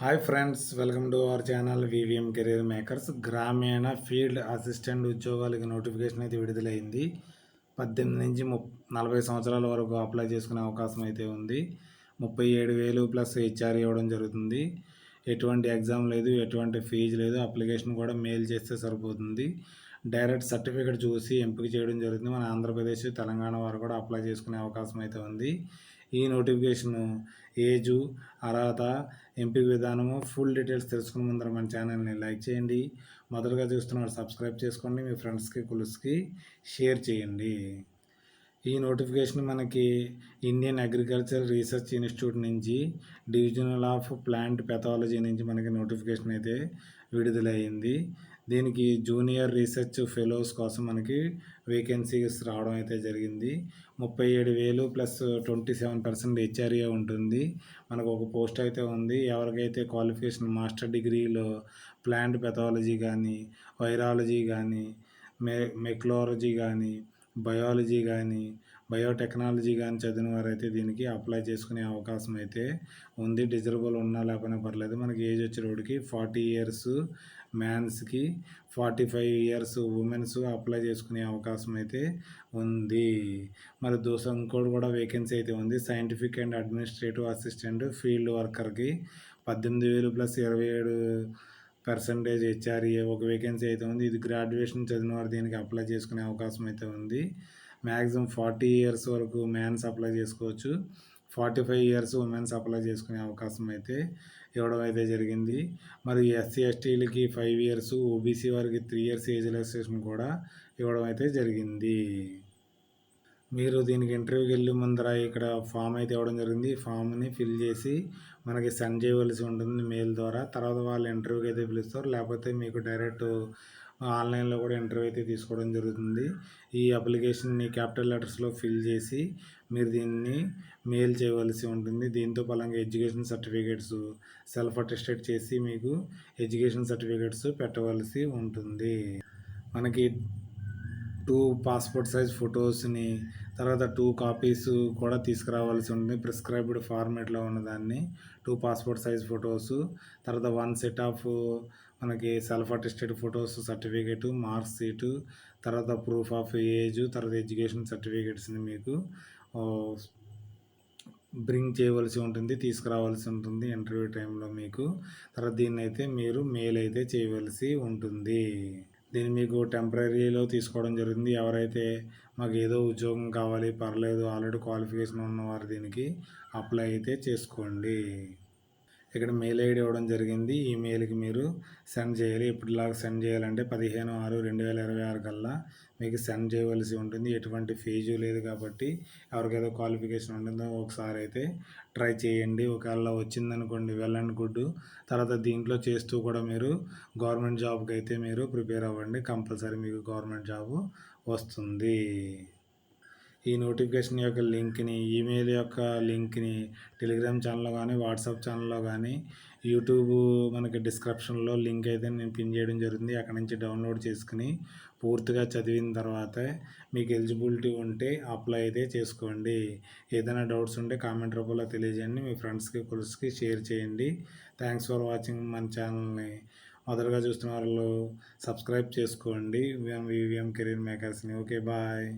Hi friends, welcome to our channel VVM career makers. గ్రామీణ field assistant ఉద్యోగాలకి notification అయితే విడుదలైంది. 18 నుంచి 40 సంవత్సరాల వరకు అప్లై చేసుకునే అవకాశం అయితే ఉంది. 37,000 ప్లస్ హెచ్ఆర్ ఇవ్వడం జరుగుతుంది. ఎటువంటి ఎగ్జామ్ లేదు, ఎటువంటి ఫీజు లేదు. అప్లికేషన్ కూడా మెయిల్ చేస్తే సరిపోతుంది. డైరెక్ట్ సర్టిఫికేట్ చూసి ఎంపిక చేయడం జరుగుతుంది. మన ఆంధ్రప్రదేశ్, తెలంగాణ వారు కూడా అప్లై చేసుకునే అవకాశం అయితే ఉంది. ఈ నోటిఫికేషన్ ఏజు, అర్హత, ఎంపిక విధానము, ఫుల్ డీటెయిల్స్ తెలుసుకుని ముందర మన ఛానల్ని లైక్ చేయండి. మొదటగా చూస్తున్నారు సబ్స్క్రైబ్ చేసుకోండి. మీ ఫ్రెండ్స్కి కొలుసుకి షేర్ చేయండి. ఈ నోటిఫికేషన్ మనకి ఇండియన్ అగ్రికల్చర్ రీసెర్చ్ ఇన్స్టిట్యూట్ నుంచి, డివిజనల్ ఆఫ్ ప్లాంట్ పెథాలజీ నుంచి మనకి నోటిఫికేషన్ అయితే విడుదలయ్యింది. దీనికి జూనియర్ రీసెర్చ్ ఫెలోస్ కోసం మనకి వేకెన్సీస్ రావడం అయితే జరిగింది. 37,000 ప్లస్ 27% హెచ్ఆర్ఏ ఉంటుంది. మనకు ఒక పోస్ట్ అయితే ఉంది. ఎవరికైతే క్వాలిఫికేషన్ మాస్టర్ డిగ్రీలో ప్లాంట్ పెథాలజీ కానీ, వైరాలజీ కానీ, మెక్లాలజీ కానీ, బయాలజీ కానీ, బయోటెక్నాలజీ కానీ చదివిన వారైతే దీనికి అప్లై చేసుకునే అవకాశం అయితే ఉంది. డిజరబుల్ ఉన్నా లేకపోయినా పర్లేదు. మనకి ఏజ్ వచ్చేటోడికి 40 ఇయర్స్ మ్యాన్స్కి, 45 ఇయర్స్ ఉమెన్స్ అప్లై చేసుకునే అవకాశం అయితే ఉంది. మరి ఇంకోటి కూడా వేకెన్సీ అయితే ఉంది. Scientific and administrative assistant field వర్కర్కి 18,000 ప్లస్ 27% హెచ్ఆర్ఏ ఒక వేకెన్సీ అయితే ఉంది. ఇది గ్రాడ్యుయేషన్ చదివిన వారు దీనికి అప్లై చేసుకునే అవకాశం అయితే ఉంది. మ్యాక్సిమం 40 ఇయర్స్ వరకు మ్యాన్స్ అప్లై చేసుకోవచ్చు. 45 ఇయర్స్ ఉమెన్స్ అప్లై చేసుకునే అవకాశం అయితే ఇవ్వడం అయితే జరిగింది. మరి ఎస్సీ ఎస్టీలకి 5 ఇయర్స్, ఓబీసీ వారికి 3 ఇయర్స్ ఏజ్ రిలాక్సేషన్ కూడా ఇవ్వడం అయితే జరిగింది. మీరు దీనికి ఇంటర్వ్యూకి వెళ్ళి ముందర ఇక్కడ ఫామ్ అయితే ఇవ్వడం జరిగింది. ఫామ్ని ఫిల్ చేసి మనకి సెండ్ చేయవలసి ఉంటుంది మెయిల్ ద్వారా. తర్వాత వాళ్ళు ఇంటర్వ్యూకి అయితే పిలుస్తారు. లేకపోతే మీకు డైరెక్ట్ ఆన్లైన్లో కూడా ఇంటర్వ్యూ అయితే తీసుకోవడం జరుగుతుంది. ఈ అప్లికేషన్ని క్యాపిటల్ లెటర్స్లో ఫిల్ చేసి మీరు దీన్ని మెయిల్ చేయవలసి ఉంటుంది. దీంతో పలంగా ఎడ్యుకేషన్ సర్టిఫికేట్స్ సెల్ఫ్ అటెస్టెడ్ చేసి మీకు ఎడ్యుకేషన్ సర్టిఫికేట్స్ పెట్టవలసి ఉంటుంది. మనకి 2 పాస్పోర్ట్ సైజ్ ఫొటోస్ని, తర్వాత 2 కాపీస్ కూడా తీసుకురావాల్సి ఉంటుంది. ప్రిస్క్రైబ్డ్ ఫార్మేట్లో ఉన్నదాన్ని 2 పాస్పోర్ట్ సైజ్ ఫొటోస్, తర్వాత 1 సెట్ ఆఫ్ మనకి self attested photos, certificate, marks sheet, తర్వాత ప్రూఫ్ ఆఫ్ ఏజ్, తర్వాత ఎడ్యుకేషన్ సర్టిఫికేట్స్ని మీకు బ్రింగ్ చేయవలసి ఉంటుంది, తీసుకురావాల్సి ఉంటుంది ఇంటర్వ్యూ టైంలో మీకు. తర్వాత దీన్ని అయితే మీరు మెయిల్ అయితే చేయవలసి ఉంటుంది. దీన్ని మీకు టెంపరీలో తీసుకోవడం జరుగుతుంది. ఎవరైతే మాకు ఏదో ఉద్యోగం కావాలి, పర్లేదు ఆల్రెడీ క్వాలిఫికేషన్ ఉన్నవారు దీనికి అప్లై అయితే చేసుకోండి. ఇక్కడ మెయిల్ ఐడి ఇవ్వడం జరిగింది. ఈ మెయిల్కి మీరు సెండ్ చేయాలి. ఇప్పటిలాగా సెండ్ చేయాలంటే 15/6/2026 కల్లా మీకు సెండ్ చేయవలసి ఉంటుంది. ఎటువంటి ఫీజు లేదు కాబట్టి ఎవరికైతే క్వాలిఫికేషన్ ఉంటుందో ఒకసారి అయితే ట్రై చేయండి. ఒకవేళ వచ్చిందనుకోండి వెల్ అండ్ గుడ్. తర్వాత దీంట్లో చేస్తూ కూడా మీరు గవర్నమెంట్ జాబ్కి అయితే మీరు ప్రిపేర్ అవ్వండి. కంపల్సరీ మీకు గవర్నమెంట్ జాబ్ వస్తుంది. ఈ నోటిఫికేషన్ యొక్క లింక్ని, ఈమెయిల్ యొక్క లింక్ని టెలిగ్రామ్ ఛానల్లో కానీ, వాట్సాప్ ఛానల్లో కానీ, యూట్యూబ్ మనకి డిస్క్రిప్షన్లో లింక్ అయితే నేను పిన్ చేయడం జరుగుతుంది. అక్కడ నుంచి డౌన్లోడ్ చేసుకుని పూర్తిగా చదివిన తర్వాత మీకు ఎలిజిబిలిటీ ఉంటే అప్లై అయితే చేసుకోండి. ఏదైనా డౌట్స్ ఉంటే కామెంట్ రూపంలో తెలియజేయండి. మీ ఫ్రెండ్స్కి కొలిస్కి షేర్ చేయండి. థ్యాంక్స్ ఫర్ వాచింగ్ మన ఛానల్ని. మొదటగా చూస్తున్న వాళ్ళు సబ్స్క్రైబ్ చేసుకోండి వివిఎం కెరీర్ మేకర్స్ని. Okay, bye.